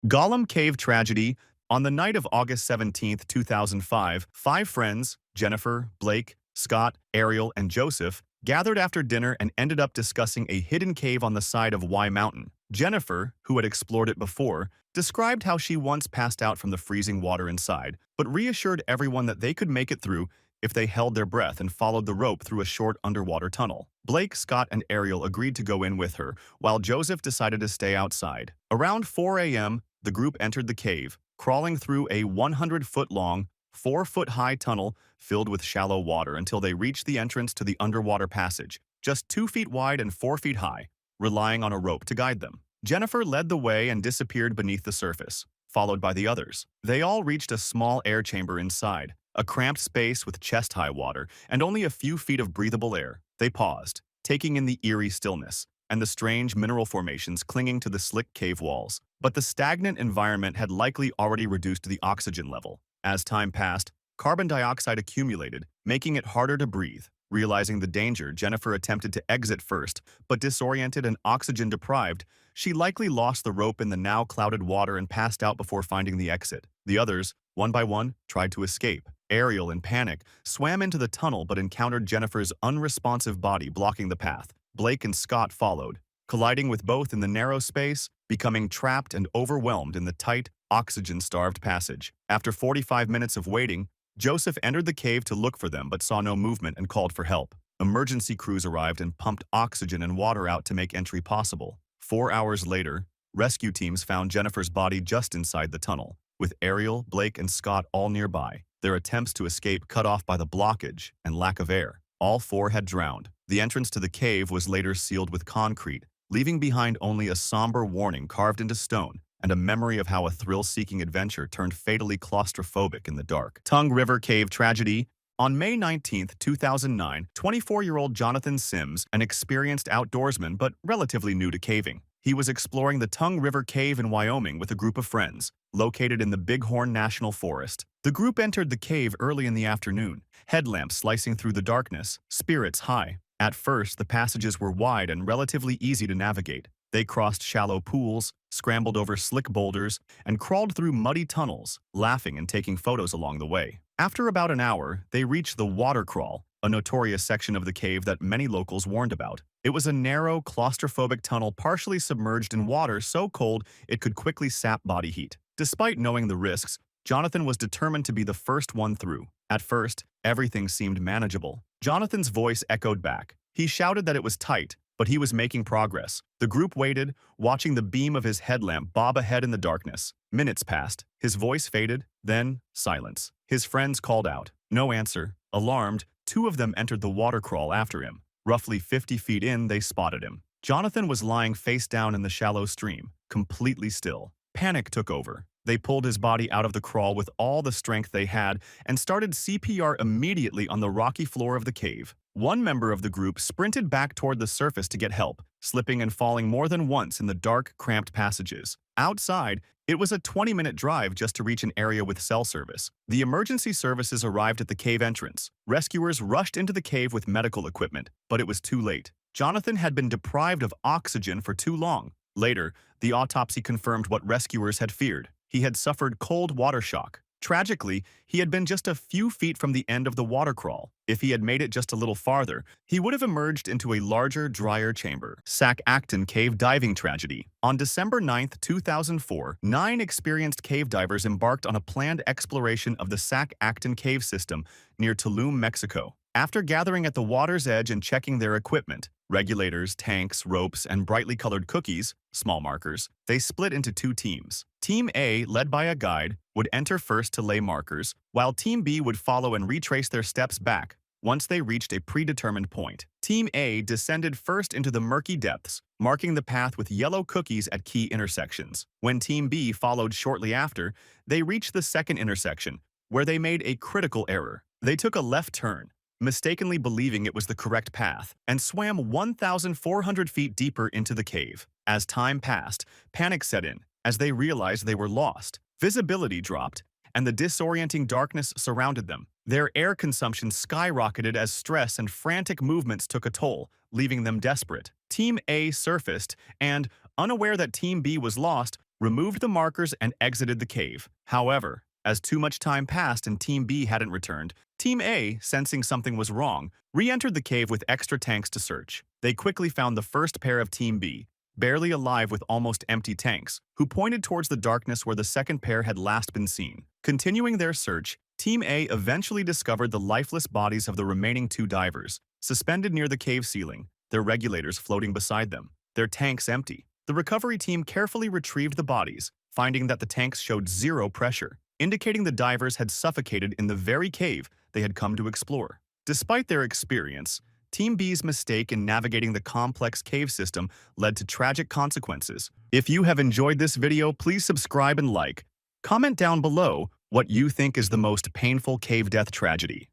Gollum Cave Tragedy. On the night of August 17, 2005, five friends, Jennifer, Blake, Scott, Ariel, and Joseph, gathered after dinner and ended up discussing a hidden cave on the side of Y Mountain. Jennifer, who had explored it before, described how she once passed out from the freezing water inside, but reassured everyone that they could make it through if they held their breath and followed the rope through a short underwater tunnel. Blake, Scott, and Ariel agreed to go in with her, while Joseph decided to stay outside. Around 4 a.m., the group entered the cave, crawling through a 100-foot-long, 4-foot-high tunnel filled with shallow water until they reached the entrance to the underwater passage, just 2 feet wide and 4 feet high, relying on a rope to guide them. Jennifer led the way and disappeared beneath the surface, followed by the others. They all reached a small air chamber inside, a cramped space with chest-high water and only a few feet of breathable air. They paused, taking in the eerie stillness and the strange mineral formations clinging to the slick cave walls. But the stagnant environment had likely already reduced the oxygen level. As time passed, carbon dioxide accumulated, making it harder to breathe. Realizing the danger, Jennifer attempted to exit first, but disoriented and oxygen-deprived, she likely lost the rope in the now clouded water and passed out before finding the exit. The others, one by one, tried to escape. Ariel, in panic, swam into the tunnel but encountered Jennifer's unresponsive body blocking the path. Blake and Scott followed, colliding with both in the narrow space, becoming trapped and overwhelmed in the tight, oxygen-starved passage. After 45 minutes of waiting, Joseph entered the cave to look for them but saw no movement and called for help. Emergency crews arrived and pumped oxygen and water out to make entry possible. 4 hours later, rescue teams found Jennifer's body just inside the tunnel, with Ariel, Blake, and Scott all nearby, their attempts to escape cut off by the blockage and lack of air. All four had drowned. The entrance to the cave was later sealed with concrete, leaving behind only a somber warning carved into stone and a memory of how a thrill-seeking adventure turned fatally claustrophobic in the dark. Tongue River Cave Tragedy. On May 19, 2009, 24-year-old Jonathan Sims, an experienced outdoorsman but relatively new to caving, he was exploring the Tongue River Cave in Wyoming with a group of friends, located in the Bighorn National Forest. The group entered the cave early in the afternoon, headlamps slicing through the darkness, spirits high. At first, the passages were wide and relatively easy to navigate. They crossed shallow pools, scrambled over slick boulders, and crawled through muddy tunnels, laughing and taking photos along the way. After about an hour, they reached the water crawl, a notorious section of the cave that many locals warned about. It was a narrow, claustrophobic tunnel partially submerged in water so cold it could quickly sap body heat. Despite knowing the risks, Jonathan was determined to be the first one through. At first, everything seemed manageable. Jonathan's voice echoed back. He shouted that it was tight, but he was making progress. The group waited, watching the beam of his headlamp bob ahead in the darkness. Minutes passed. His voice faded, then silence. His friends called out. No answer. Alarmed, two of them entered the water crawl after him. Roughly 50 feet in, they spotted him. Jonathan was lying face down in the shallow stream, completely still. Panic took over. They pulled his body out of the crawl with all the strength they had and started CPR immediately on the rocky floor of the cave. One member of the group sprinted back toward the surface to get help, slipping and falling more than once in the dark, cramped passages. Outside, it was a 20-minute drive just to reach an area with cell service. The emergency services arrived at the cave entrance. Rescuers rushed into the cave with medical equipment, but it was too late. Jonathan had been deprived of oxygen for too long. Later, the autopsy confirmed what rescuers had feared. He had suffered cold water shock. Tragically, he had been just a few feet from the end of the water crawl. If he had made it just a little farther, he would have emerged into a larger, drier chamber. Actun Cave Diving Tragedy. On December 9, 2004, 9 experienced cave divers embarked on a planned exploration of the Actun cave system near Tulum, Mexico. After gathering at the water's edge and checking their equipment, regulators, tanks, ropes, and brightly colored cookies, small markers, they split into 2 teams. Team A, led by a guide, would enter first to lay markers, while Team B would follow and retrace their steps back once they reached a predetermined point. Team A descended first into the murky depths, marking the path with yellow cookies at key intersections. When Team B followed shortly after, they reached the second intersection, where they made a critical error. They took a left turn, mistakenly believing it was the correct path, and swam 1,400 feet deeper into the cave. As time passed, panic set in, as they realized they were lost. Visibility dropped, and the disorienting darkness surrounded them. Their air consumption skyrocketed as stress and frantic movements took a toll, leaving them desperate. Team A surfaced, and, unaware that Team B was lost, removed the markers, and exited the cave. However, as too much time passed and Team B hadn't returned, Team A, sensing something was wrong, re-entered the cave with extra tanks to search. They quickly found the first pair of Team B, barely alive with almost empty tanks, who pointed towards the darkness where the second pair had last been seen. Continuing their search, Team A eventually discovered the lifeless bodies of the remaining two divers, suspended near the cave ceiling, their regulators floating beside them, their tanks empty. The recovery team carefully retrieved the bodies, finding that the tanks showed zero pressure, indicating the divers had suffocated in the very cave they had come to explore. Despite their experience, Team B's mistake in navigating the complex cave system led to tragic consequences. If you have enjoyed this video, please subscribe and like. Comment down below what you think is the most painful cave death tragedy.